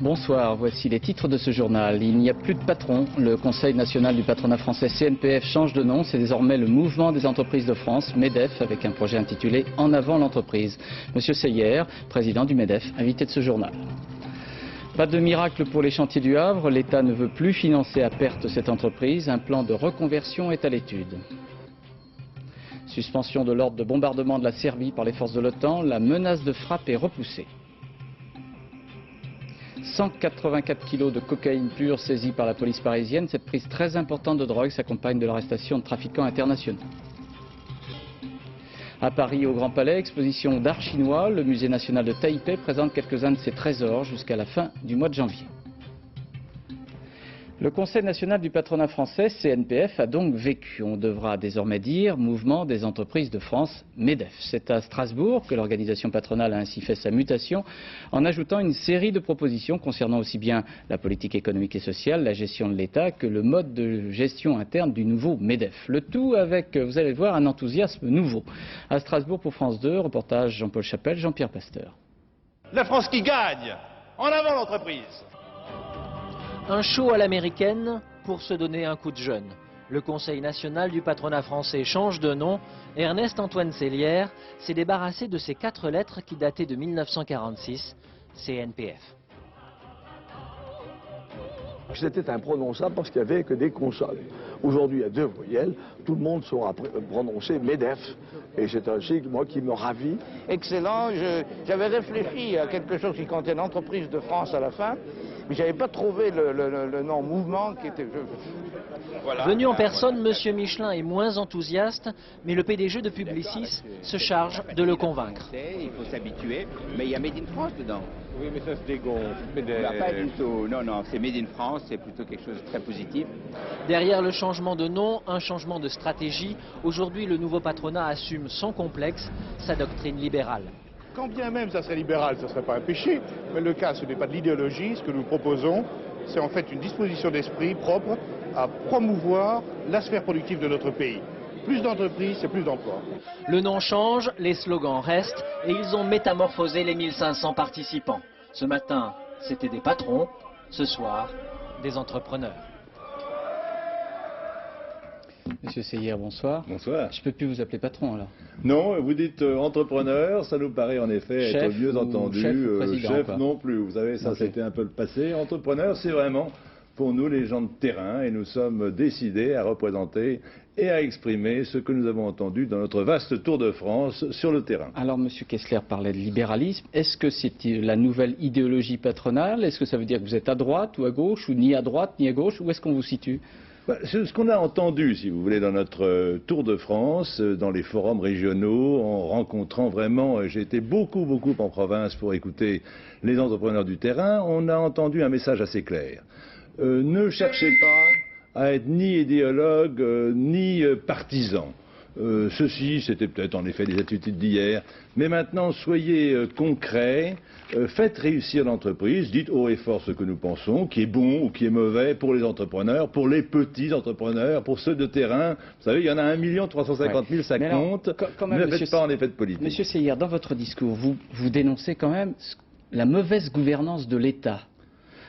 Bonsoir, voici les titres de ce journal. Il n'y a plus de patron. Le Conseil national du patronat français CNPF change de nom. C'est désormais le Mouvement des entreprises de France, MEDEF, avec un projet intitulé « En avant l'entreprise ». Monsieur Seyer, président du MEDEF, invité de ce journal. Pas de miracle pour les chantiers du Havre. L'État ne veut plus financer à perte cette entreprise. Un plan de reconversion est à l'étude. Suspension de l'ordre de bombardement de la Serbie par les forces de l'OTAN. La menace de frappe est repoussée. 184 kilos de cocaïne pure saisie par la police parisienne. Cette prise très importante de drogue s'accompagne de l'arrestation de trafiquants internationaux. À Paris, au Grand Palais, exposition d'art chinois. Le musée national de Taipei présente quelques-uns de ses trésors jusqu'à la fin du mois de janvier. Le Conseil national du patronat français, CNPF, a donc vécu. On devra désormais dire Mouvement des entreprises de France, MEDEF. C'est à Strasbourg que l'organisation patronale a ainsi fait sa mutation en ajoutant une série de propositions concernant aussi bien la politique économique et sociale, la gestion de l'État, que le mode de gestion interne du nouveau MEDEF. Le tout avec, vous allez le voir, un enthousiasme nouveau. À Strasbourg pour France 2, reportage Jean-Paul Chapelle, Jean-Pierre Pasteur. La France qui gagne. En avant l'entreprise. Un show à l'américaine pour se donner un coup de jeune. Le Conseil national du patronat français change de nom. Ernest-Antoine Sellière s'est débarrassé de ces 4 lettres qui dataient de 1946, CNPF. C'était imprononçable parce qu'il n'y avait que des consonnes. Aujourd'hui, il y a 2 voyelles, tout le monde saura prononcer MEDEF. Et c'est un sigle, moi, qui me ravit. Excellent, j'avais réfléchi à quelque chose qui contenait l'entreprise de France à la fin, mais je n'avais pas trouvé le nom mouvement qui était... Voilà. Venu en personne, M. Michelin est moins enthousiaste, mais le PDG de Publicis se charge de le convaincre. Il faut s'habituer, mais il y a Made in France dedans. Oui, mais ça se dégonfle. Pas du tout, non, c'est Made in France, c'est plutôt quelque chose de très positif. Derrière le changement de nom, un changement de stratégie. Aujourd'hui, le nouveau patronat assume sans complexe sa doctrine libérale. Quand bien même ça serait libéral, ce ne serait pas un péché, mais le cas, ce n'est pas de l'idéologie. Ce que nous proposons, c'est en fait une disposition d'esprit propre à promouvoir la sphère productive de notre pays. Plus d'entreprises, c'est plus d'emplois. Le nom change, les slogans restent et ils ont métamorphosé les 1500 participants. Ce matin, c'était des patrons, ce soir, des entrepreneurs. Monsieur Seyer, bonsoir. Bonsoir. Je ne peux plus vous appeler patron alors. Non, vous dites entrepreneur, ça nous paraît en effet chef être mieux entendu. Chef, ou président, chef non plus, vous savez, ça okay. C'était un peu le passé. Entrepreneur, c'est vraiment pour nous les gens de terrain et nous sommes décidés à représenter et à exprimer ce que nous avons entendu dans notre vaste tour de France sur le terrain. Alors Monsieur Kessler parlait de libéralisme. Est-ce que c'est la nouvelle idéologie patronale? Est-ce que ça veut dire que vous êtes à droite ou à gauche, ou ni à droite ni à gauche? Où est-ce qu'on vous situe? C'est ce qu'on a entendu, si vous voulez, dans notre Tour de France, dans les forums régionaux, en rencontrant vraiment, j'ai été beaucoup en province pour écouter les entrepreneurs du terrain, on a entendu un message assez clair. Ne cherchez pas à être ni idéologue, ni partisan. Ceci, c'était peut-être en effet des attitudes d'hier, mais maintenant soyez concrets, faites réussir l'entreprise, dites haut et fort ce que nous pensons, qui est bon ou qui est mauvais pour les entrepreneurs, pour les petits entrepreneurs, pour ceux de terrain. Vous savez, il y en a 1 350 000, ça compte. Ne faites pas en effet de politique. Monsieur Seyer, dans votre discours, vous dénoncez quand même la mauvaise gouvernance de l'État.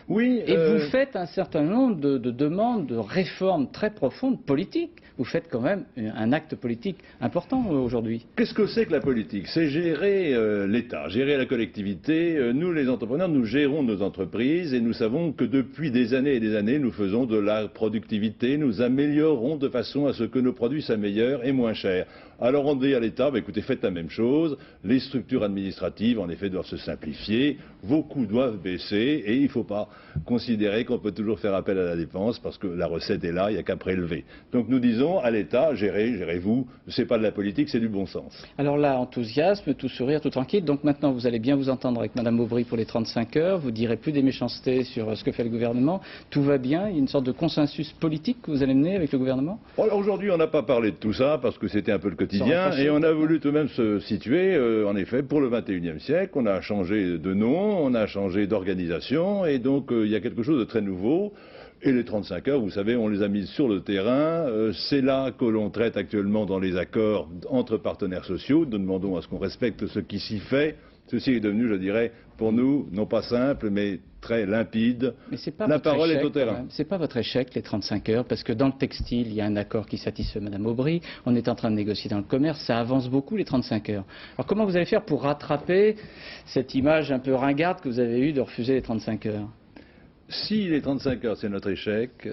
Oui. Et vous faites un certain nombre de demandes de réformes très profondes politiques. Vous faites quand même un acte politique important aujourd'hui. Qu'est-ce que c'est que la politique? C'est gérer l'État, gérer la collectivité. Nous, les entrepreneurs, nous gérons nos entreprises et nous savons que depuis des années et des années, nous faisons de la productivité, nous améliorons de façon à ce que nos produits s'améliorent et moins chers. Alors on dit à l'État, écoutez, faites la même chose, les structures administratives en effet doivent se simplifier, vos coûts doivent baisser et il ne faut pas considérer qu'on peut toujours faire appel à la dépense parce que la recette est là, il n'y a qu'à prélever. Donc nous disons à l'État, gérez-vous, c'est pas de la politique, c'est du bon sens. Alors là, enthousiasme, tout sourire, tout tranquille, donc maintenant vous allez bien vous entendre avec Madame Aubry pour les 35 heures, vous direz plus des méchancetés sur ce que fait le gouvernement, tout va bien, il y a une sorte de consensus politique que vous allez mener avec le gouvernement? Alors aujourd'hui on n'a pas parlé de tout ça parce que c'était un peu le quotidien et on a voulu tout de même se situer en effet pour le 21e siècle, on a changé de nom, on a changé d'organisation et donc il y a quelque chose de très nouveau Et les 35 heures, vous savez, on les a mises sur le terrain. C'est là que l'on traite actuellement dans les accords entre partenaires sociaux. Nous demandons à ce qu'on respecte ce qui s'y fait. Ceci est devenu, je dirais, pour nous, non pas simple, mais très limpide. Mais c'est pas la votre parole échec, est au terrain. C'est pas votre échec, les 35 heures, parce que dans le textile, il y a un accord qui satisfait Mme Aubry. On est en train de négocier dans le commerce. Ça avance beaucoup, les 35 heures. Alors comment vous allez faire pour rattraper cette image un peu ringarde que vous avez eue de refuser les 35 heures? Si les 35 heures, c'est notre échec,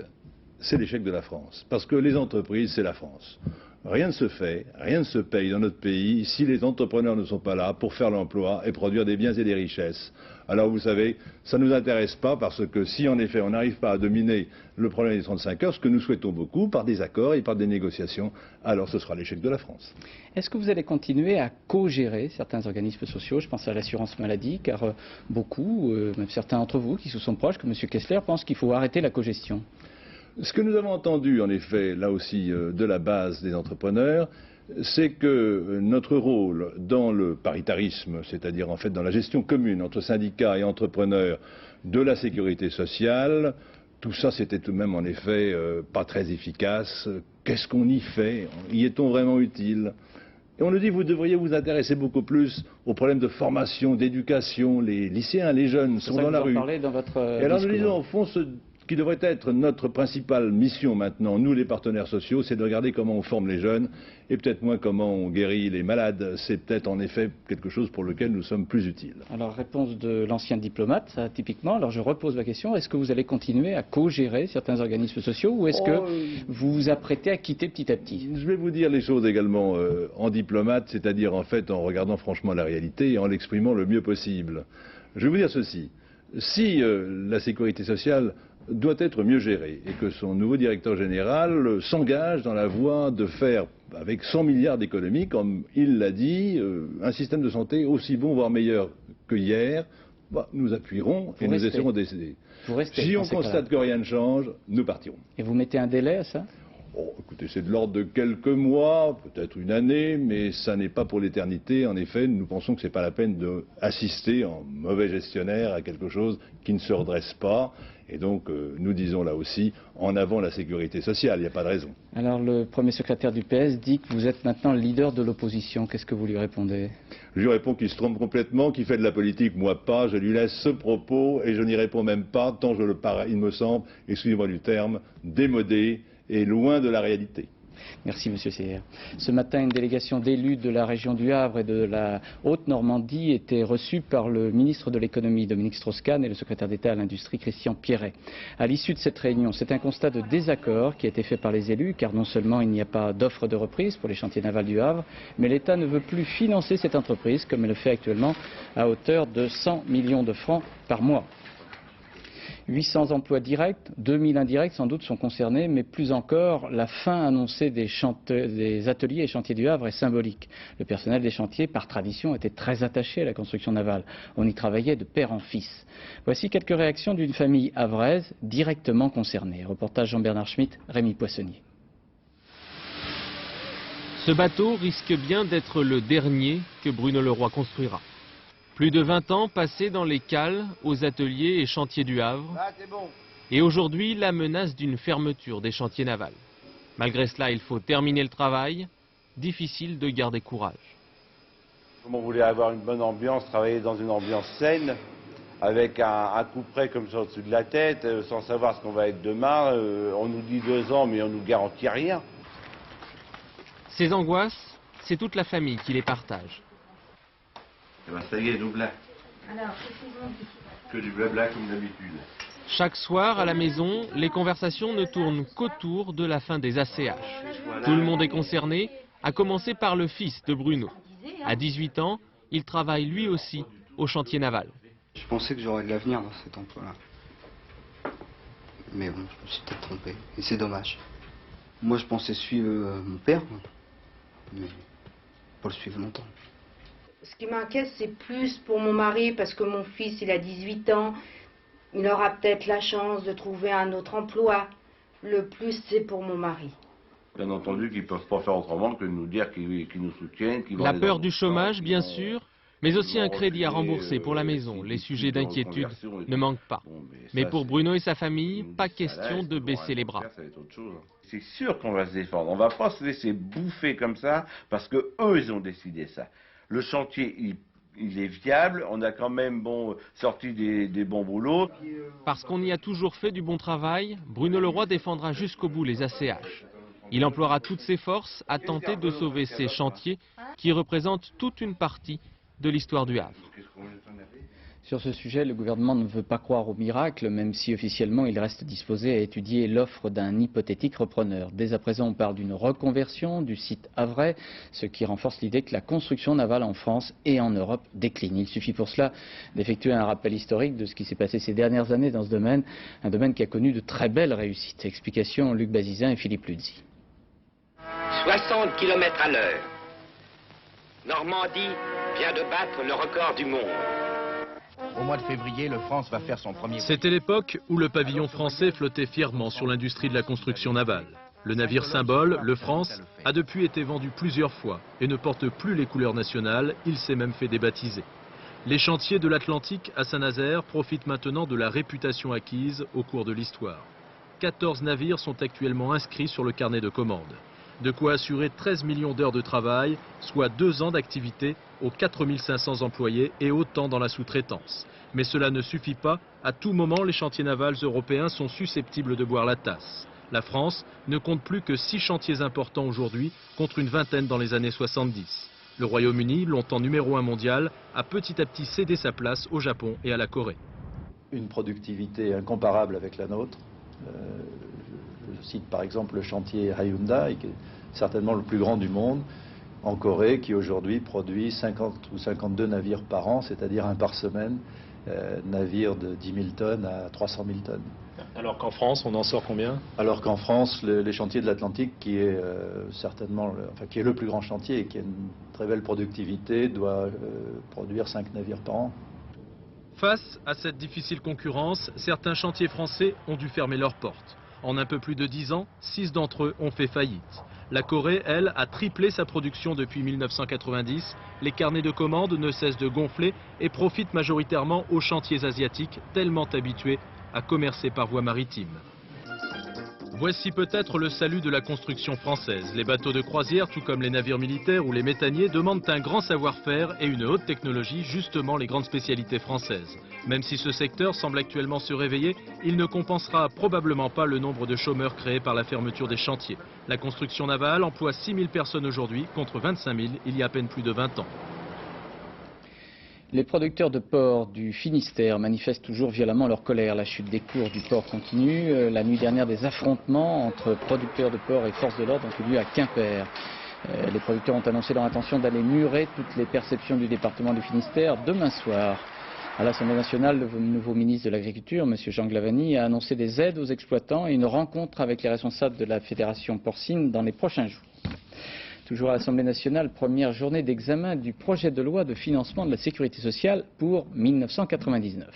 c'est l'échec de la France. Parce que les entreprises, c'est la France. Rien ne se fait, rien ne se paye dans notre pays si les entrepreneurs ne sont pas là pour faire l'emploi et produire des biens et des richesses. Alors vous savez, ça ne nous intéresse pas parce que si en effet on n'arrive pas à dominer le problème des 35 heures, ce que nous souhaitons beaucoup par des accords et par des négociations, alors ce sera l'échec de la France. Est-ce que vous allez continuer à co-gérer certains organismes sociaux? Je pense à l'assurance maladie, car beaucoup, même certains d'entre vous qui se sont proches, comme M. Kessler, pensent qu'il faut arrêter la cogestion. Ce que nous avons entendu, en effet, là aussi, de la base des entrepreneurs, c'est que notre rôle dans le paritarisme, c'est-à-dire en fait dans la gestion commune entre syndicats et entrepreneurs de la sécurité sociale, tout ça c'était tout de même en effet pas très efficace. Qu'est-ce qu'on y fait? Y est-on vraiment utile? Et on nous dit, vous devriez vous intéresser beaucoup plus aux problèmes de formation, d'éducation. Les lycéens, les jeunes sont dans la rue. Dans votre et alors nous disons, au fond, ce qui devrait être notre principale mission maintenant, nous les partenaires sociaux, c'est de regarder comment on forme les jeunes et peut-être moins comment on guérit les malades. C'est peut-être en effet quelque chose pour lequel nous sommes plus utiles. Alors, réponse de l'ancien diplomate, ça, typiquement. Alors je repose la question, est-ce que vous allez continuer à co-gérer certains organismes sociaux ou est-ce que vous vous apprêtez à quitter petit à petit? Je vais vous dire les choses également en diplomate, c'est-à-dire en fait en regardant franchement la réalité et en l'exprimant le mieux possible. Je vais vous dire ceci. Si la sécurité sociale doit être mieux gérée et que son nouveau directeur général s'engage dans la voie de faire, avec 100 milliards d'économies, comme il l'a dit, un système de santé aussi bon, voire meilleur que hier, nous appuierons et nous essaierons d'aider. Si on constate que rien ne change, nous partirons. Et vous mettez un délai à ça? Oh, écoutez, c'est de l'ordre de quelques mois, peut-être une année, mais ça n'est pas pour l'éternité. En effet, nous pensons que ce n'est pas la peine d'assister en mauvais gestionnaire à quelque chose qui ne se redresse pas. Et donc, nous disons là aussi, en avant la sécurité sociale, il n'y a pas de raison. Alors, le premier secrétaire du PS dit que vous êtes maintenant le leader de l'opposition. Qu'est-ce que vous lui répondez? Je lui réponds qu'il se trompe complètement, qu'il fait de la politique, moi pas. Je lui laisse ce propos et je n'y réponds même pas, tant je le parais, il me semble, excusez-moi du terme, démodé et loin de la réalité. Merci, Monsieur Seyer. Ce matin, une délégation d'élus de la région du Havre et de la Haute-Normandie était reçue par le ministre de l'économie, Dominique Strauss-Kahn, et le secrétaire d'État à l'industrie, Christian Pierret. À l'issue de cette réunion, c'est un constat de désaccord qui a été fait par les élus, car non seulement il n'y a pas d'offre de reprise pour les chantiers navals du Havre, mais l'État ne veut plus financer cette entreprise, comme elle le fait actuellement, à hauteur de 100 millions de francs par mois. 800 emplois directs, 2000 indirects sans doute sont concernés, mais plus encore, la fin annoncée des ateliers et chantiers du Havre est symbolique. Le personnel des chantiers, par tradition, était très attaché à la construction navale. On y travaillait de père en fils. Voici quelques réactions d'une famille havraise directement concernée. Reportage Jean-Bernard Schmitt, Rémi Poissonnier. Ce bateau risque bien d'être le dernier que Bruno Leroy construira. Plus de 20 ans passés dans les cales, aux ateliers et chantiers du Havre. Et aujourd'hui, la menace d'une fermeture des chantiers navals. Malgré cela, il faut terminer le travail. Difficile de garder courage. Comme on voulait avoir une bonne ambiance, travailler dans une ambiance saine, avec un coup près comme ça au-dessus de la tête, sans savoir ce qu'on va être demain. On nous dit 2 ans, mais on nous garantit rien. Ces angoisses, c'est toute la famille qui les partage. Eh ben ça y est, nous voilà. Que du blabla comme d'habitude. Chaque soir, à la maison, les conversations ne tournent qu'autour de la fin des ACH. Tout le monde est concerné, à commencer par le fils de Bruno. À 18 ans, il travaille lui aussi au chantier naval. Je pensais que j'aurais de l'avenir dans cet emploi-là. Mais bon, je me suis peut-être trompé. Et c'est dommage. Moi, je pensais suivre mon père, mais pas le suivre longtemps. Ce qui m'inquiète, c'est plus pour mon mari, parce que mon fils, il a 18 ans. Il aura peut-être la chance de trouver un autre emploi. Le plus, c'est pour mon mari. Bien entendu qu'ils ne peuvent pas faire autrement que de nous dire qu'ils nous soutiennent. La peur du chômage, bien sûr, Mais aussi un crédit à rembourser pour la maison. Les sujets d'inquiétude ne manquent pas. Mais pour Bruno et sa famille, pas question de baisser les bras. C'est sûr qu'on va se défendre. On ne va pas se laisser bouffer comme ça parce qu'eux, ils ont décidé ça. Le chantier, il est viable. On a quand même sorti des bons boulots. Parce qu'on y a toujours fait du bon travail, Bruno Leroy défendra jusqu'au bout les ACH. Il emploiera toutes ses forces à tenter de sauver ces chantiers qui représentent toute une partie de l'histoire du Havre. Sur ce sujet, le gouvernement ne veut pas croire au miracle, même si officiellement il reste disposé à étudier l'offre d'un hypothétique repreneur. Dès à présent, on parle d'une reconversion du site havrais, ce qui renforce l'idée que la construction navale en France et en Europe décline. Il suffit pour cela d'effectuer un rappel historique de ce qui s'est passé ces dernières années dans ce domaine, un domaine qui a connu de très belles réussites. Explication Luc Bazizin et Philippe Luzzi. 60 km à l'heure. Normandie vient de battre le record du monde. Au mois de février, le France va faire son premier... C'était l'époque où le pavillon français flottait fièrement sur l'industrie de la construction navale. Le navire symbole, le France, a depuis été vendu plusieurs fois et ne porte plus les couleurs nationales, il s'est même fait débaptiser. Les chantiers de l'Atlantique à Saint-Nazaire profitent maintenant de la réputation acquise au cours de l'histoire. 14 navires sont actuellement inscrits sur le carnet de commandes. De quoi assurer 13 millions d'heures de travail, soit 2 ans d'activité aux 4500 employés et autant dans la sous-traitance. Mais cela ne suffit pas. À tout moment, les chantiers navals européens sont susceptibles de boire la tasse. La France ne compte plus que 6 chantiers importants aujourd'hui, contre une vingtaine dans les années 70. Le Royaume-Uni, longtemps numéro 1 mondial, a petit à petit cédé sa place au Japon et à la Corée. Une productivité incomparable avec la nôtre. Je cite par exemple le chantier Hyundai, qui est certainement le plus grand du monde, en Corée, qui aujourd'hui produit 50 ou 52 navires par an, c'est-à-dire un par semaine, navire de 10 000 tonnes à 300 000 tonnes. Alors qu'en France, on en sort combien? Alors qu'en France, les chantiers de l'Atlantique, qui est certainement, qui est le plus grand chantier et qui a une très belle productivité, doit produire 5 navires par an. Face à cette difficile concurrence, certains chantiers français ont dû fermer leurs portes. En un peu plus de 10 ans, 6 d'entre eux ont fait faillite. La Corée, elle, a triplé sa production depuis 1990. Les carnets de commandes ne cessent de gonfler et profitent majoritairement aux chantiers asiatiques, tellement habitués à commercer par voie maritime. Voici peut-être le salut de la construction française. Les bateaux de croisière, tout comme les navires militaires ou les méthaniers, demandent un grand savoir-faire et une haute technologie, justement les grandes spécialités françaises. Même si ce secteur semble actuellement se réveiller, il ne compensera probablement pas le nombre de chômeurs créés par la fermeture des chantiers. La construction navale emploie 6 000 personnes aujourd'hui, contre 25 000 il y a à peine plus de 20 ans. Les producteurs de porc du Finistère manifestent toujours violemment leur colère. La chute des cours du porc continue. La nuit dernière, des affrontements entre producteurs de porc et forces de l'ordre ont eu lieu à Quimper. Les producteurs ont annoncé leur intention d'aller murer toutes les perceptions du département du Finistère demain soir. À l'Assemblée nationale, le nouveau ministre de l'Agriculture, M. Jean Glavany, a annoncé des aides aux exploitants et une rencontre avec les responsables de la Fédération porcine dans les prochains jours. Toujours à l'Assemblée nationale, première journée d'examen du projet de loi de financement de la sécurité sociale pour 1999.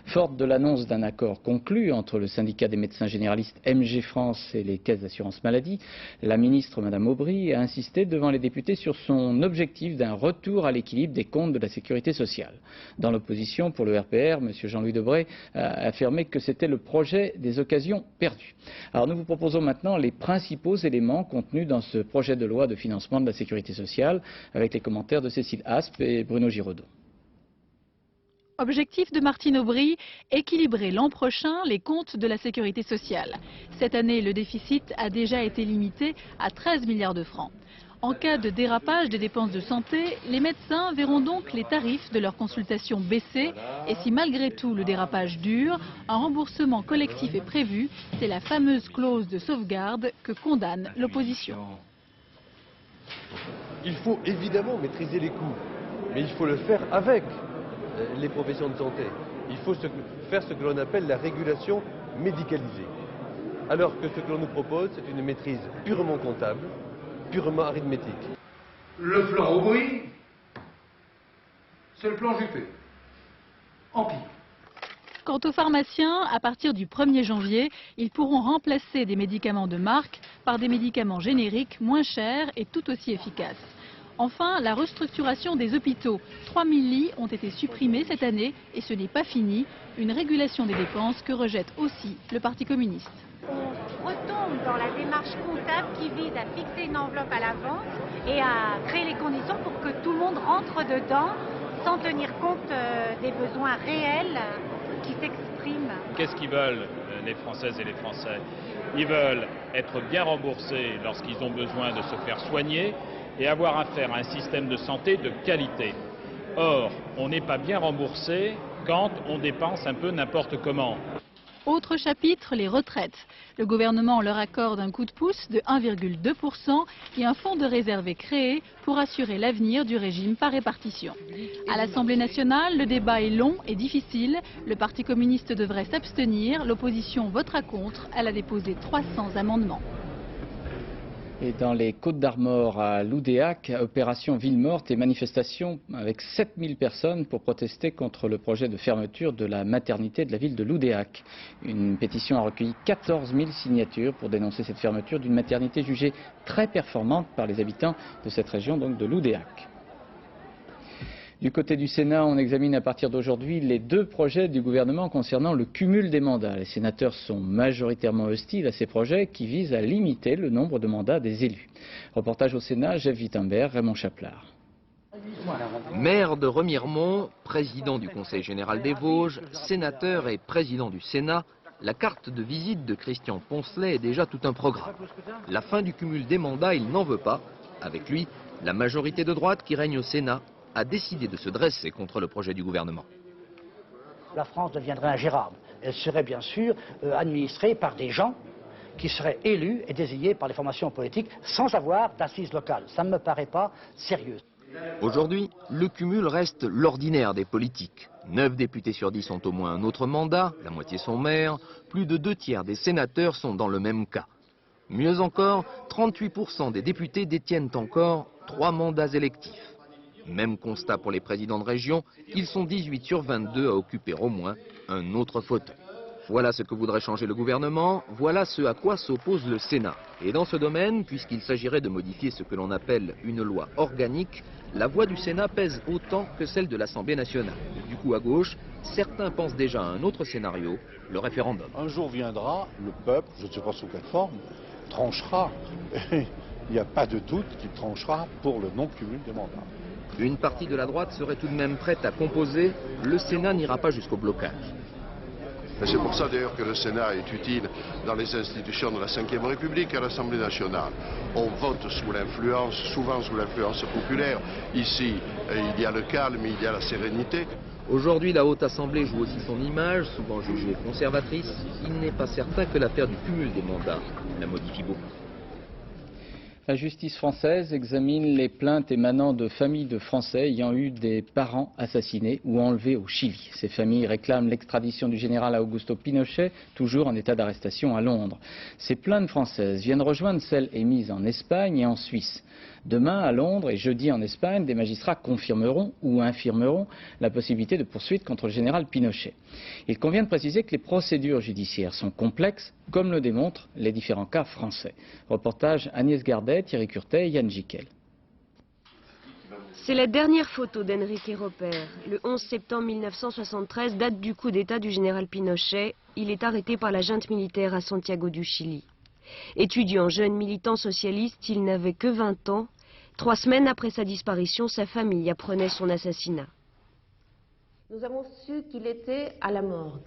Forte de l'annonce d'un accord conclu entre le syndicat des médecins généralistes MG France et les caisses d'assurance maladie, la ministre Mme Aubry a insisté devant les députés sur son objectif d'un retour à l'équilibre des comptes de la sécurité sociale. Dans l'opposition pour le RPR, M. Jean-Louis Debré a affirmé que c'était le projet des occasions perdues. Alors nous vous proposons maintenant les principaux éléments contenus dans ce projet de loi de financement de la sécurité sociale, avec les commentaires de Cécile Aspe et Bruno Giraudot. Objectif de Martine Aubry, équilibrer l'an prochain les comptes de la sécurité sociale. Cette année, le déficit a déjà été limité à 13 milliards de francs. En cas de dérapage des dépenses de santé, les médecins verront donc les tarifs de leurs consultations baisser. Et si malgré tout le dérapage dure, un remboursement collectif est prévu. C'est la fameuse clause de sauvegarde que condamne l'opposition. Il faut évidemment maîtriser les coûts, mais il faut le faire avec les professions de santé. Il faut faire ce que l'on appelle la régulation médicalisée. Alors que ce que l'on nous propose, c'est une maîtrise purement comptable, purement arithmétique. Le plan Aubry, c'est le plan Juppé. En pire. Quant aux pharmaciens, à partir du 1er janvier, ils pourront remplacer des médicaments de marque par des médicaments génériques moins chers et tout aussi efficaces. Enfin, la restructuration des hôpitaux. 3000 lits ont été supprimés cette année et ce n'est pas fini. Une régulation des dépenses que rejette aussi le Parti communiste. On retombe dans la démarche comptable qui vise à fixer une enveloppe à l'avance et à créer les conditions pour que tout le monde rentre dedans sans tenir compte des besoins réels qui s'expriment. Qu'est-ce qu'ils veulent, les Françaises et les Français? Ils veulent être bien remboursés lorsqu'ils ont besoin de se faire soigner et avoir affaire à un système de santé de qualité. Or, on n'est pas bien remboursé quand on dépense un peu n'importe comment. Autre chapitre, les retraites. Le gouvernement leur accorde un coup de pouce de 1,2% et un fonds de réserve est créé pour assurer l'avenir du régime par répartition. À l'Assemblée nationale, le débat est long et difficile. Le Parti communiste devrait s'abstenir. L'opposition votera contre. Elle a déposé 300 amendements. Et dans les Côtes-d'Armor à Loudéac, opération ville morte et manifestation avec 7000 personnes pour protester contre le projet de fermeture de la maternité de la ville de Loudéac. Une pétition a recueilli 14 000 signatures pour dénoncer cette fermeture d'une maternité jugée très performante par les habitants de cette région, donc de Loudéac. Du côté du Sénat, on examine à partir d'aujourd'hui les 2 projets du gouvernement concernant le cumul des mandats. Les sénateurs sont majoritairement hostiles à ces projets qui visent à limiter le nombre de mandats des élus. Reportage au Sénat, Jeff Wittenberg, Raymond Chaplard. Maire de Remiremont, président du Conseil général des Vosges, sénateur et président du Sénat, la carte de visite de Christian Poncelet est déjà tout un programme. La fin du cumul des mandats, il n'en veut pas. Avec lui, la majorité de droite qui règne au Sénat a décidé de se dresser contre le projet du gouvernement. La France deviendrait ingérable. Elle serait bien sûr administrée par des gens qui seraient élus et désignés par les formations politiques sans avoir d'assises locales. Ça ne me paraît pas sérieux. Aujourd'hui, le cumul reste l'ordinaire des politiques. 9 députés sur 10 ont au moins un autre mandat, la moitié sont maires, plus de 2/3 des sénateurs sont dans le même cas. Mieux encore, 38% des députés détiennent encore 3 mandats électifs. Même constat pour les présidents de région, ils sont 18 sur 22 à occuper au moins un autre fauteuil. Voilà ce que voudrait changer le gouvernement, voilà ce à quoi s'oppose le Sénat. Et dans ce domaine, puisqu'il s'agirait de modifier ce que l'on appelle une loi organique, la voix du Sénat pèse autant que celle de l'Assemblée nationale. Du coup, à gauche, certains pensent déjà à un autre scénario, le référendum. Un jour viendra, le peuple, je ne sais pas sous quelle forme, tranchera. Il n'y a pas de doute qu'il tranchera pour le non-cumul des mandats. Une partie de la droite serait tout de même prête à composer. Le Sénat n'ira pas jusqu'au blocage. C'est pour ça d'ailleurs que le Sénat est utile dans les institutions de la Ve République à l'Assemblée nationale. On vote sous l'influence, souvent sous l'influence populaire. Ici, il y a le calme, il y a la sérénité. Aujourd'hui, la Haute Assemblée joue aussi son image, souvent jugée conservatrice. Il n'est pas certain que l'affaire du cumul des mandats la modifie beaucoup. La justice française examine les plaintes émanant de familles de Français ayant eu des parents assassinés ou enlevés au Chili. Ces familles réclament l'extradition du général Augusto Pinochet, toujours en état d'arrestation à Londres. Ces plaintes françaises viennent rejoindre celles émises en Espagne et en Suisse. Demain, à Londres et jeudi en Espagne, des magistrats confirmeront ou infirmeront la possibilité de poursuite contre le général Pinochet. Il convient de préciser que les procédures judiciaires sont complexes, comme le démontrent les différents cas français. Reportage Agnès Gardet, Thierry Curtet et Yann Jiquel. C'est la dernière photo d'Enrique Roper. Le 11 septembre 1973, date du coup d'État du général Pinochet. Il est arrêté par la junte militaire à Santiago du Chili. Étudiant, jeune militant socialiste, il n'avait que 20 ans. 3 semaines après sa disparition, sa famille apprenait son assassinat. Nous avons su qu'il était à la morgue.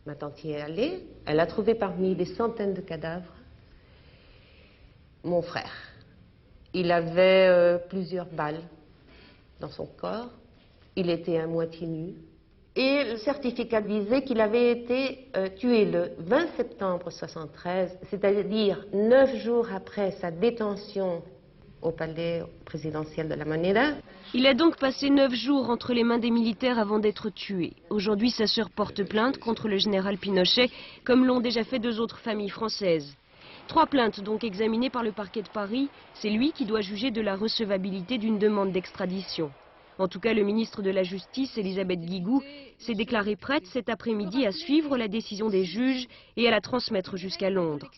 Ma tante y est allée. Elle a trouvé parmi des centaines de cadavres mon frère. Il avait plusieurs balles dans son corps. Il était à moitié nu. Et le certificat disait qu'il avait été tué le 20 septembre 1973, c'est-à-dire 9 jours après sa détention au palais présidentiel de la Moneda. Il a donc passé 9 jours entre les mains des militaires avant d'être tué. Aujourd'hui, sa sœur porte plainte contre le général Pinochet, comme l'ont déjà fait 2 autres familles françaises. 3 plaintes donc examinées par le parquet de Paris. C'est lui qui doit juger de la recevabilité d'une demande d'extradition. En tout cas, le ministre de la Justice, Elisabeth Guigou, s'est déclarée prête cet après-midi à suivre la décision des juges et à la transmettre jusqu'à Londres.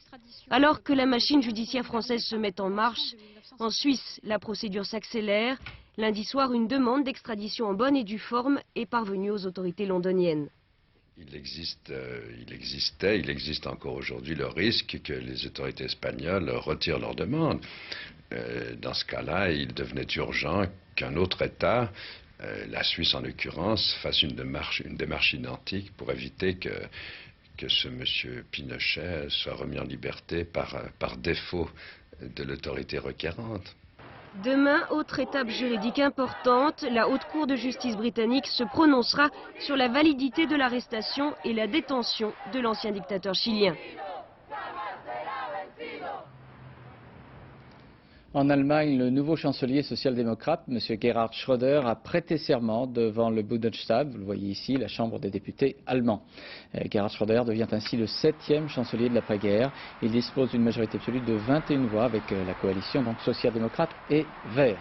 Alors que la machine judiciaire française se met en marche, en Suisse, la procédure s'accélère. Lundi soir, une demande d'extradition en bonne et due forme est parvenue aux autorités londoniennes. Il existe encore aujourd'hui le risque que les autorités espagnoles retirent leur demande. Dans ce cas-là, il devenait urgent qu'un autre État, la Suisse en l'occurrence, fasse une démarche identique pour éviter que ce monsieur Pinochet soit remis en liberté par défaut de l'autorité requérante. Demain, autre étape juridique importante, la Haute Cour de justice britannique se prononcera sur la validité de l'arrestation et la détention de l'ancien dictateur chilien. En Allemagne, le nouveau chancelier social-démocrate, M. Gerhard Schröder, a prêté serment devant le Bundestag, vous le voyez ici, la Chambre des députés allemands. Gerhard Schröder devient ainsi le 7e chancelier de l'après-guerre. Il dispose d'une majorité absolue de 21 voix avec la coalition social-démocrate et Verts.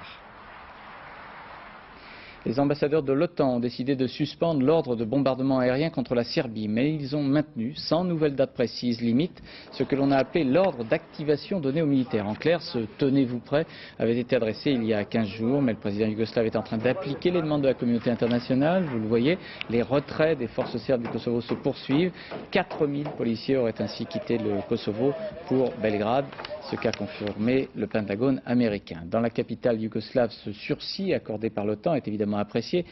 Les ambassadeurs de l'OTAN ont décidé de suspendre l'ordre de bombardement aérien contre la Serbie, mais ils ont maintenu, sans nouvelle date précise limite, ce que l'on a appelé l'ordre d'activation donné aux militaires. En clair, ce « tenez-vous prêt » avait été adressé il y a 15 jours, mais le président yougoslave est en train d'appliquer les demandes de la communauté internationale. Vous le voyez, les retraits des forces serbes du Kosovo se poursuivent. 4000 policiers auraient ainsi quitté le Kosovo pour Belgrade, ce qu'a confirmé le Pentagone américain. Dans la capitale yougoslave, ce sursis accordé par l'OTAN est évidemment apprécié.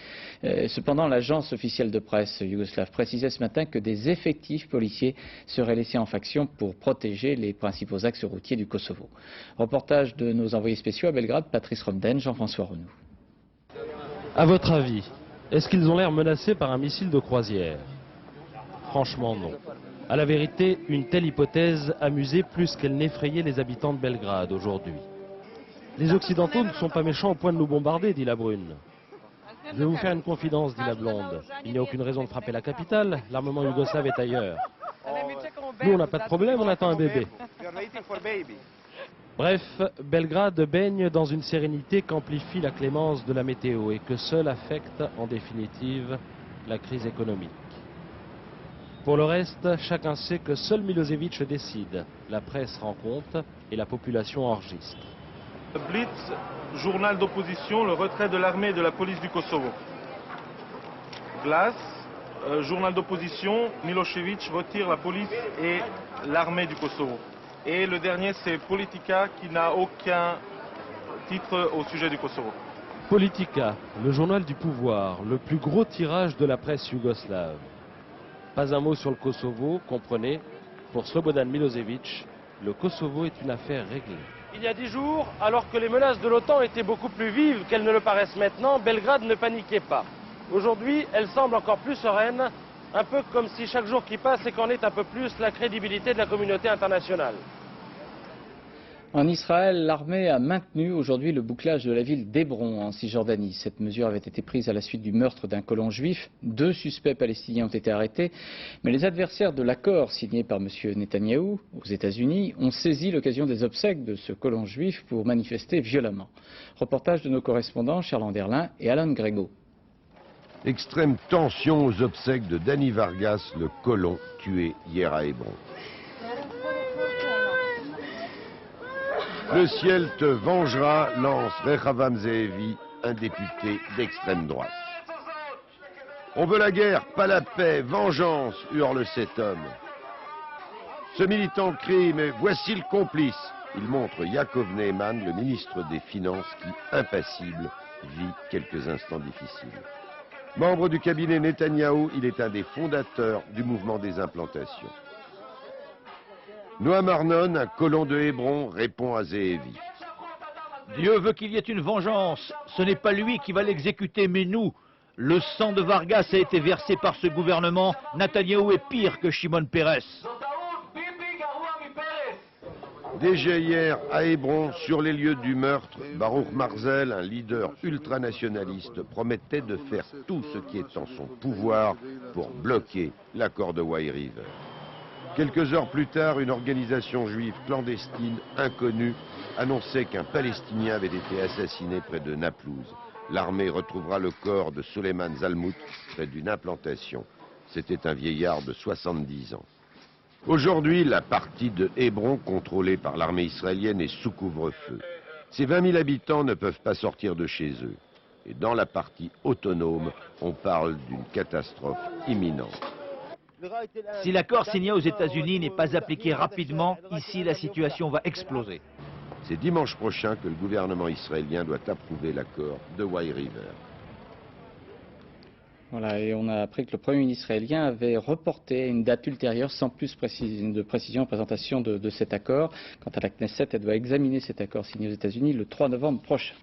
Cependant, l'agence officielle de presse yougoslave précisait ce matin que des effectifs policiers seraient laissés en faction pour protéger les principaux axes routiers du Kosovo. Reportage de nos envoyés spéciaux à Belgrade, Patrice Romden, Jean-François Renou. À votre avis, est-ce qu'ils ont l'air menacés par un missile de croisière? Franchement, non. À la vérité, une telle hypothèse amusait plus qu'elle n'effrayait les habitants de Belgrade aujourd'hui. Les Occidentaux ne sont pas méchants au point de nous bombarder, dit la brune. Je vais vous faire une confidence, dit la blonde. Il n'y a aucune raison de frapper la capitale, l'armement yougoslave est ailleurs. Nous, on n'a pas de problème, on attend un bébé. Bref, Belgrade baigne dans une sérénité qu'amplifie la clémence de la météo et que seule affecte, en définitive, la crise économique. Pour le reste, chacun sait que seul Milosevic décide. La presse rend compte et la population enregistre. Blitz, journal d'opposition, le retrait de l'armée et de la police du Kosovo. Glass, journal d'opposition, Milosevic retire la police et l'armée du Kosovo. Et le dernier, c'est Politica, qui n'a aucun titre au sujet du Kosovo. Politica, le journal du pouvoir, le plus gros tirage de la presse yougoslave. Pas un mot sur le Kosovo, comprenez, pour Slobodan Milosevic, le Kosovo est une affaire réglée. Il y a 10 jours, alors que les menaces de l'OTAN étaient beaucoup plus vives qu'elles ne le paraissent maintenant, Belgrade ne paniquait pas. Aujourd'hui, elle semble encore plus sereine, un peu comme si chaque jour qui passe écornait un peu plus la crédibilité de la communauté internationale. En Israël, l'armée a maintenu aujourd'hui le bouclage de la ville d'Hébron en Cisjordanie. Cette mesure avait été prise à la suite du meurtre d'un colon juif. 2 suspects palestiniens ont été arrêtés, mais les adversaires de l'accord signé par M. Netanyahou aux États-Unis ont saisi l'occasion des obsèques de ce colon juif pour manifester violemment. Reportage de nos correspondants Charles Anderlin et Alan Grégo. Extrême tension aux obsèques de Danny Vargas, le colon tué hier à Hébron. Le ciel te vengera, lance Rehavam Zeevi, un député d'extrême droite. On veut la guerre, pas la paix, vengeance, hurle cet homme. Ce militant crie, mais voici le complice. Il montre Yaakov Neeman, le ministre des Finances, qui, impassible, vit quelques instants difficiles. Membre du cabinet Netanyahou, il est un des fondateurs du mouvement des implantations. Noam Arnon, un colon de Hébron, répond à Zeevi. Dieu veut qu'il y ait une vengeance. Ce n'est pas lui qui va l'exécuter, mais nous. Le sang de Vargas a été versé par ce gouvernement. Netanyahou est pire que Shimon Peres. Déjà hier, à Hébron, sur les lieux du meurtre, Baruch Marzel, un leader ultranationaliste, promettait de faire tout ce qui est en son pouvoir pour bloquer l'accord de Wye River. Quelques heures plus tard, une organisation juive clandestine, inconnue, annonçait qu'un Palestinien avait été assassiné près de Naplouse. l'armée retrouvera le corps de Souleymane Zalmout près d'une implantation. C'était un vieillard de 70 ans. Aujourd'hui, la partie de Hébron contrôlée par l'armée israélienne est sous couvre-feu. Ces 20 000 habitants ne peuvent pas sortir de chez eux. Et dans la partie autonome, on parle d'une catastrophe imminente. Si l'accord signé aux États-Unis n'est pas appliqué rapidement, ici la situation va exploser. C'est dimanche prochain que le gouvernement israélien doit approuver l'accord de Wye River. Voilà, et on a appris que le Premier ministre israélien avait reporté à une date ultérieure, sans plus de précision, en présentation de cet accord. Quant à la Knesset, elle doit examiner cet accord signé aux États-Unis le 3 novembre prochain.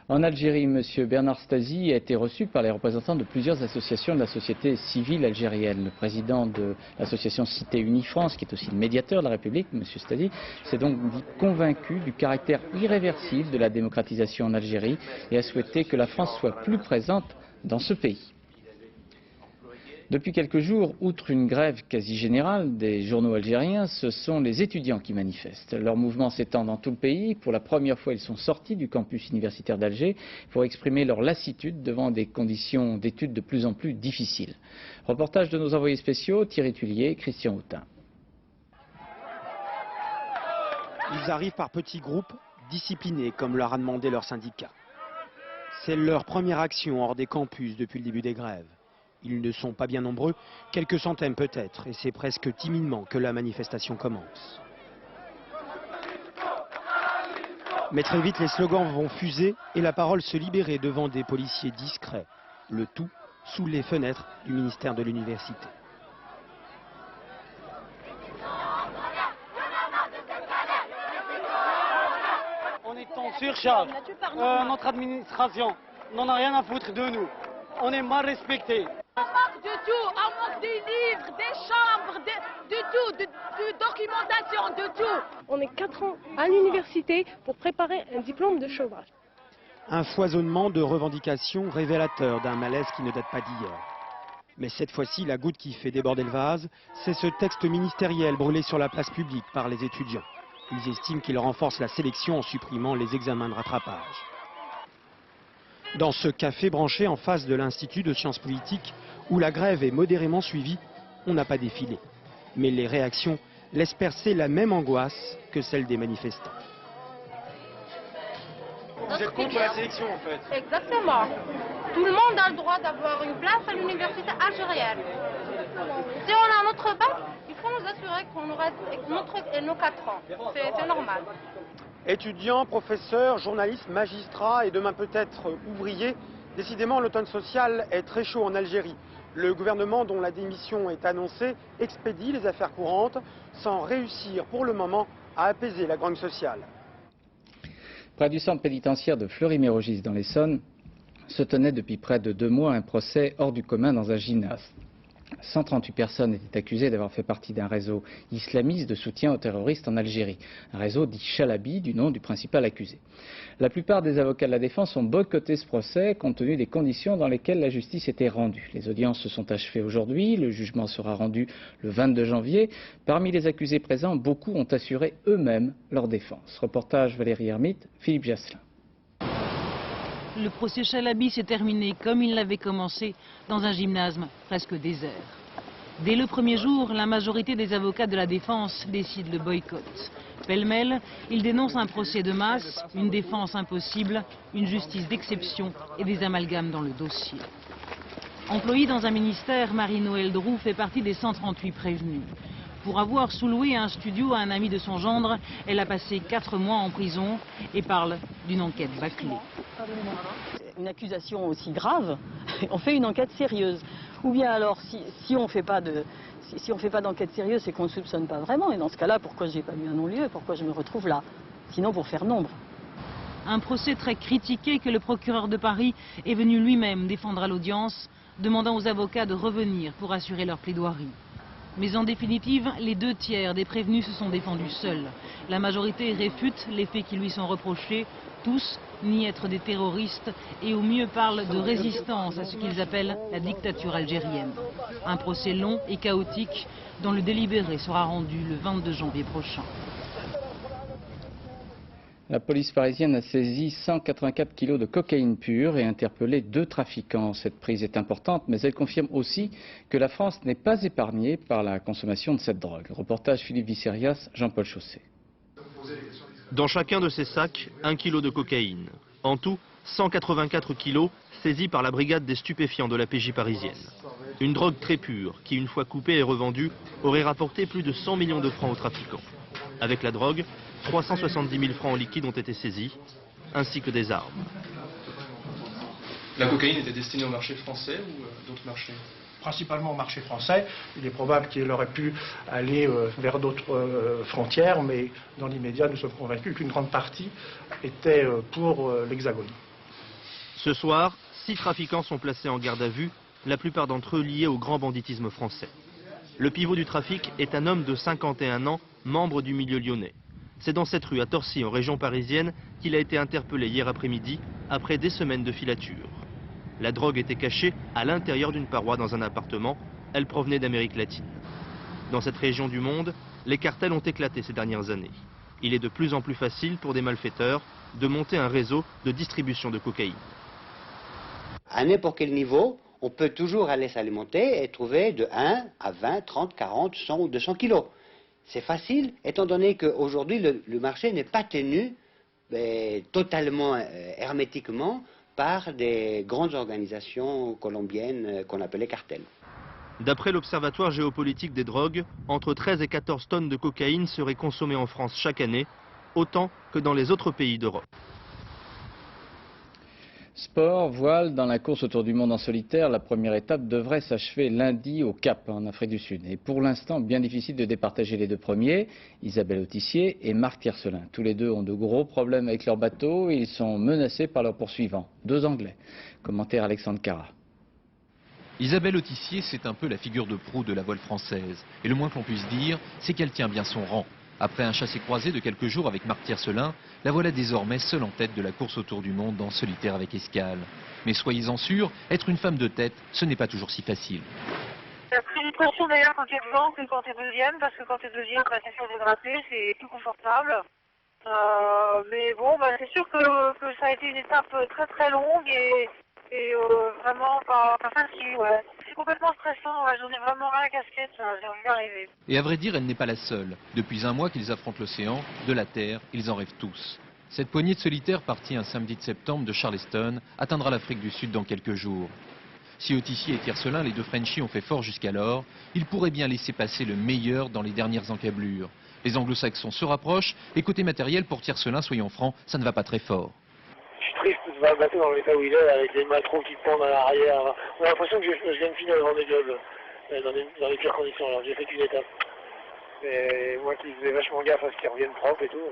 En Algérie, M. Bernard Stasi a été reçu par les représentants de plusieurs associations de la société civile algérienne. Le président de l'association Cité Unie France, qui est aussi le médiateur de la République, M. Stasi, s'est donc dit convaincu du caractère irréversible de la démocratisation en Algérie et a souhaité que la France soit plus présente dans ce pays. Depuis quelques jours, outre une grève quasi générale des journaux algériens, ce sont les étudiants qui manifestent. Leur mouvement s'étend dans tout le pays. Pour la première fois, ils sont sortis du campus universitaire d'Alger pour exprimer leur lassitude devant des conditions d'études de plus en plus difficiles. Reportage de nos envoyés spéciaux, Thierry Tullier, Christian Houtin. Ils arrivent par petits groupes, disciplinés comme leur a demandé leur syndicat. C'est leur première action hors des campus depuis le début des grèves. Ils ne sont pas bien nombreux, quelques centaines peut-être, et c'est presque timidement que la manifestation commence. Mais très vite, les slogans vont fuser et la parole se libérer devant des policiers discrets. Le tout sous les fenêtres du ministère de l'Université. On est en surcharge. Notre administration n'en a rien à foutre de nous. On est mal respectés. On manque de tout, on manque des livres, des chambres, de tout, de documentation, de tout. On est 4 ans à l'université pour préparer un diplôme de chômage. Un foisonnement de revendications révélateur d'un malaise qui ne date pas d'hier. Mais cette fois-ci, la goutte qui fait déborder le vase, c'est ce texte ministériel brûlé sur la place publique par les étudiants. Ils estiment qu'il renforce la sélection en supprimant les examens de rattrapage. Dans ce café branché en face de l'Institut de sciences politiques, où la grève est modérément suivie, on n'a pas défilé. Mais les réactions laissent percer la même angoisse que celle des manifestants. Vous êtes contre la sélection en fait? Exactement. Tout le monde a le droit d'avoir une place à l'université algérienne. Si on a notre bac, il faut nous assurer qu'on aura nos 4 ans. C'est normal. Étudiants, professeurs, journalistes, magistrats et demain peut-être ouvriers, décidément l'automne social est très chaud en Algérie. Le gouvernement dont la démission est annoncée expédie les affaires courantes sans réussir pour le moment à apaiser la grogne sociale. Près du centre pénitentiaire de Fleury-Mérogis dans l'Essonne se tenait depuis près de 2 mois un procès hors du commun dans un gymnase. 138 personnes étaient accusées d'avoir fait partie d'un réseau islamiste de soutien aux terroristes en Algérie, un réseau dit Chalabi, du nom du principal accusé. La plupart des avocats de la défense ont boycotté ce procès compte tenu des conditions dans lesquelles la justice était rendue. Les audiences se sont achevées aujourd'hui, le jugement sera rendu le 22 janvier. Parmi les accusés présents, beaucoup ont assuré eux-mêmes leur défense. Reportage Valérie Hermite, Philippe Jasselin. Le procès Chalabi s'est terminé comme il l'avait commencé, dans un gymnase presque désert. Dès le premier jour, la majorité des avocats de la défense décident le boycott. Pêle-mêle, ils dénoncent un procès de masse, une défense impossible, une justice d'exception et des amalgames dans le dossier. Employée dans un ministère, Marie-Noëlle Droux fait partie des 138 prévenus. Pour avoir sous-loué un studio à un ami de son gendre, elle a passé 4 mois en prison et parle d'une enquête bâclée. Une accusation aussi grave, on fait une enquête sérieuse. Ou bien alors, si on ne fait pas d'enquête sérieuse, c'est qu'on ne soupçonne pas vraiment. Et dans ce cas-là, pourquoi je n'ai pas eu un non-lieu? Pourquoi je me retrouve là? Sinon pour faire nombre. Un procès très critiqué que le procureur de Paris est venu lui-même défendre à l'audience, demandant aux avocats de revenir pour assurer leur plaidoirie. Mais en définitive, les 2 tiers des prévenus se sont défendus seuls. La majorité réfute les faits qui lui sont reprochés. Tous nient être des terroristes et au mieux parlent de résistance à ce qu'ils appellent la dictature algérienne. Un procès long et chaotique dont le délibéré sera rendu le 22 janvier prochain. La police parisienne a saisi 184 kg de cocaïne pure et interpellé 2 trafiquants. Cette prise est importante, mais elle confirme aussi que la France n'est pas épargnée par la consommation de cette drogue. Reportage Philippe Visserias, Jean-Paul Chausset. Dans chacun de ces sacs, 1 kg de cocaïne. En tout, 184 kilos saisis par la brigade des stupéfiants de la PJ parisienne. Une drogue très pure qui, une fois coupée et revendue, aurait rapporté plus de 100 millions de francs aux trafiquants. Avec la drogue, 370 000 francs en liquide ont été saisis, ainsi que des armes. La cocaïne était destinée au marché français ou d'autres marchés? Principalement au marché français. Il est probable qu'il aurait pu aller vers d'autres frontières, mais dans l'immédiat, nous sommes convaincus qu'une grande partie était pour l'Hexagone. Ce soir, 6 trafiquants sont placés en garde à vue, la plupart d'entre eux liés au grand banditisme français. Le pivot du trafic est un homme de 51 ans, membre du milieu lyonnais. C'est dans cette rue à Torcy, en région parisienne, qu'il a été interpellé hier après-midi, après des semaines de filature. La drogue était cachée à l'intérieur d'une paroi dans un appartement. Elle provenait d'Amérique latine. Dans cette région du monde, les cartels ont éclaté ces dernières années. Il est de plus en plus facile pour des malfaiteurs de monter un réseau de distribution de cocaïne. À n'importe quel niveau, on peut toujours aller s'alimenter et trouver de 1 à 20, 30, 40, 100 ou 200 kilos. C'est facile, étant donné qu'aujourd'hui, le marché n'est pas tenu totalement hermétiquement par des grandes organisations colombiennes qu'on appelait cartels. D'après l'Observatoire géopolitique des drogues, entre 13 et 14 tonnes de cocaïne seraient consommées en France chaque année, autant que dans les autres pays d'Europe. Sport, voile, dans la course autour du monde en solitaire, la première étape devrait s'achever lundi au Cap, en Afrique du Sud. Et pour l'instant, bien difficile de départager les 2 premiers, Isabelle Autissier et Marc Tiercelin. Tous les 2 ont de gros problèmes avec leur bateau et ils sont menacés par leurs poursuivants, 2 Anglais. Commentaire Alexandre Cara. Isabelle Autissier, c'est un peu la figure de proue de la voile française. Et le moins qu'on puisse dire, c'est qu'elle tient bien son rang. Après un chassé-croisé de quelques jours avec Marc Tiercelin, la voilà désormais seule en tête de la course autour du monde en solitaire avec escale. Mais soyez-en sûrs, être une femme de tête, ce n'est pas toujours si facile. C'est plus une pression d'ailleurs quand tu es devant que quand tu es deuxième, parce que quand tu es deuxième, c'est sûr de gratter, c'est plus confortable. Mais bon, c'est sûr que ça a été une étape très très longue et vraiment pas facile, ouais. C'est complètement stressant, ouais. J'en ai vraiment rien à casquette, j'ai envie d'arriver. Et à vrai dire, elle n'est pas la seule. Depuis un mois qu'ils affrontent l'océan, de la terre, ils en rêvent tous. Cette poignée de solitaires partie un samedi de septembre de Charleston atteindra l'Afrique du Sud dans quelques jours. Si Autissier et Tiercelin, les 2 Frenchies, ont fait fort jusqu'alors, ils pourraient bien laisser passer le meilleur dans les dernières encablures. Les anglo-saxons se rapprochent et côté matériel pour Tiercelin, soyons francs, ça ne va pas très fort. Je suis triste de voir le bateau dans l'état où il est, avec des matrots qui pendent à l'arrière. On a l'impression que je viens de finir le Vendée Globe dans les pires conditions. Alors j'ai fait qu'une étape. Mais moi qui faisais vachement gaffe à ce qu'ils reviennent propres et tout,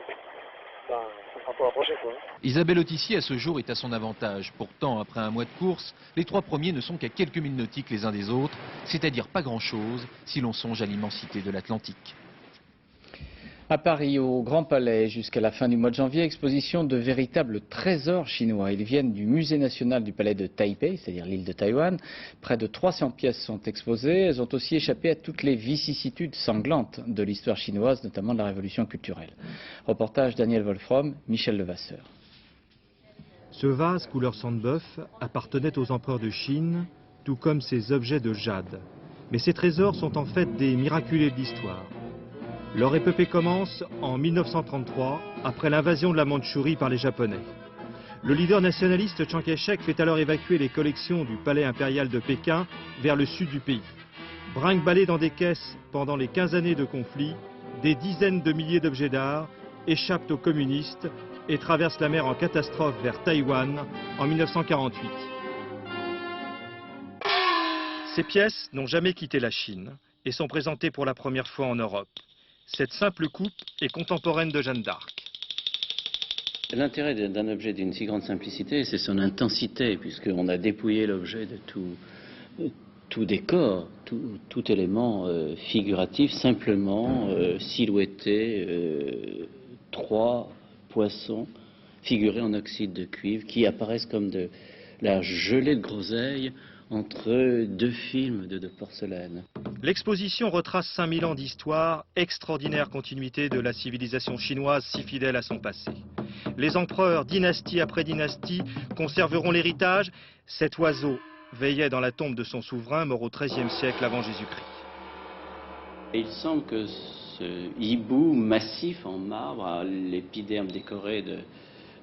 ça sera pour la prochaine fois. Isabelle Autissier à ce jour est à son avantage. Pourtant, après un mois de course, les 3 premiers ne sont qu'à quelques milles nautiques les uns des autres, c'est-à-dire pas grand-chose si l'on songe à l'immensité de l'Atlantique. À Paris, au Grand Palais, jusqu'à la fin du mois de janvier, exposition de véritables trésors chinois. Ils viennent du musée national du palais de Taipei, c'est-à-dire l'île de Taïwan. Près de 300 pièces sont exposées. Elles ont aussi échappé à toutes les vicissitudes sanglantes de l'histoire chinoise, notamment de la révolution culturelle. Reportage Daniel Wolfram, Michel Levasseur. Ce vase couleur sang de bœuf appartenait aux empereurs de Chine, tout comme ces objets de jade. Mais ces trésors sont en fait des miraculés de l'histoire. Leur épopée commence en 1933, après l'invasion de la Mandchourie par les Japonais. Le leader nationaliste Chiang Kai-shek fait alors évacuer les collections du palais impérial de Pékin vers le sud du pays. Brinque-ballés dans des caisses pendant les 15 années de conflit, des dizaines de milliers d'objets d'art échappent aux communistes et traversent la mer en catastrophe vers Taïwan en 1948. Ces pièces n'ont jamais quitté la Chine et sont présentées pour la première fois en Europe. Cette simple coupe est contemporaine de Jeanne d'Arc. L'intérêt d'un objet d'une si grande simplicité, c'est son intensité, puisqu'on a dépouillé l'objet de tout décor, tout élément figuratif, simplement silhouetté 3 poissons figurés en oxyde de cuivre qui apparaissent comme de la gelée de groseille entre 2 films de porcelaine. L'exposition retrace 5000 ans d'histoire, extraordinaire continuité de la civilisation chinoise si fidèle à son passé. Les empereurs, dynastie après dynastie, conserveront l'héritage. Cet oiseau veillait dans la tombe de son souverain, mort au XIIIe siècle avant Jésus-Christ. Il semble que ce hibou massif en marbre, à l'épiderme décoré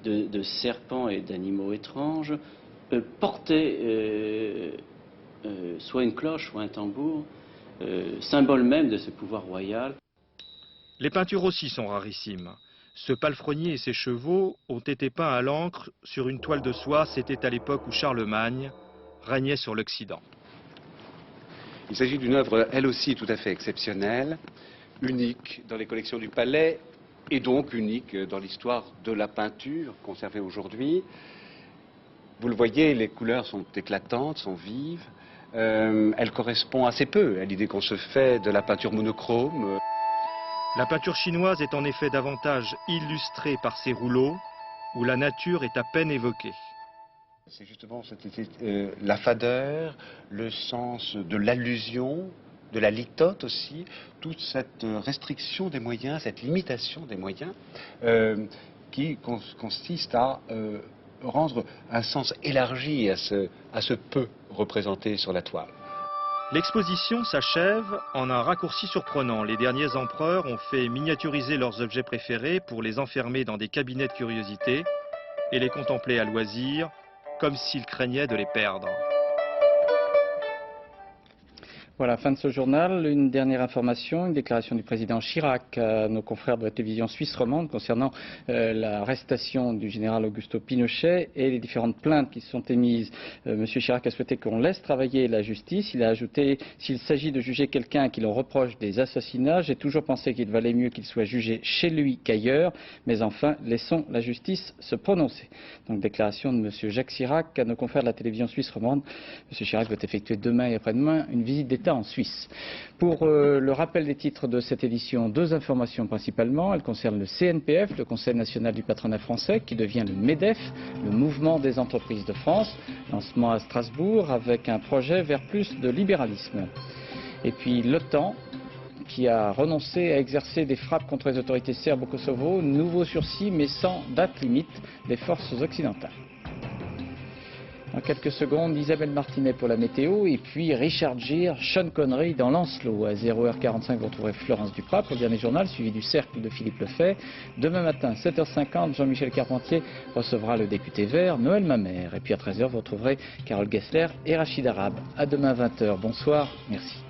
de serpents et d'animaux étranges, portait soit une cloche, soit un tambour, symbole même de ce pouvoir royal. Les peintures aussi sont rarissimes. Ce palefrenier et ses chevaux ont été peints à l'encre sur une toile de soie. C'était à l'époque où Charlemagne régnait sur l'Occident. Il s'agit d'une œuvre, elle aussi, tout à fait exceptionnelle, unique dans les collections du Palais et donc unique dans l'histoire de la peinture conservée aujourd'hui. Vous le voyez, les couleurs sont éclatantes, sont vives. Elle correspond assez peu à l'idée qu'on se fait de la peinture monochrome. La peinture chinoise est en effet davantage illustrée par ses rouleaux, où la nature est à peine évoquée. C'est justement la fadeur, le sens de l'allusion, de la litote aussi, toute cette restriction des moyens, cette limitation des moyens, qui consiste à rendre un sens élargi à ce peu représenté sur la toile. L'exposition s'achève en un raccourci surprenant. Les derniers empereurs ont fait miniaturiser leurs objets préférés pour les enfermer dans des cabinets de curiosités et les contempler à loisir, comme s'ils craignaient de les perdre. Voilà, fin de ce journal. Une dernière information, une déclaration du président Chirac à nos confrères de la télévision suisse romande concernant l'arrestation du général Augusto Pinochet et les différentes plaintes qui sont émises. Monsieur Chirac a souhaité qu'on laisse travailler la justice. Il a ajouté, s'il s'agit de juger quelqu'un à qui l'on reproche des assassinats, j'ai toujours pensé qu'il valait mieux qu'il soit jugé chez lui qu'ailleurs, mais enfin, laissons la justice se prononcer. Donc, déclaration de monsieur Jacques Chirac à nos confrères de la télévision suisse romande. Monsieur Chirac va effectuer demain et après-demain une visite d'État en Suisse. Pour le rappel des titres de cette édition, deux informations principalement. Elles concernent le CNPF, le Conseil national du patronat français, qui devient le MEDEF, le Mouvement des entreprises de France. Lancement à Strasbourg avec un projet vers plus de libéralisme. Et puis l'OTAN, qui a renoncé à exercer des frappes contre les autorités serbes au Kosovo. Nouveau sursis, mais sans date limite des forces occidentales. Dans quelques secondes, Isabelle Martinet pour la météo et puis Richard Gere, Sean Connery dans Lancelot. À 0h45, vous retrouverez Florence Duprat pour le dernier journal, suivi du Cercle de Philippe Lefebvre. Demain matin, 7h50, Jean-Michel Carpentier recevra le député vert, Noël Mamère. Et puis à 13h, vous retrouverez Carole Gessler et Rachid Arabe. À demain 20h. Bonsoir, merci.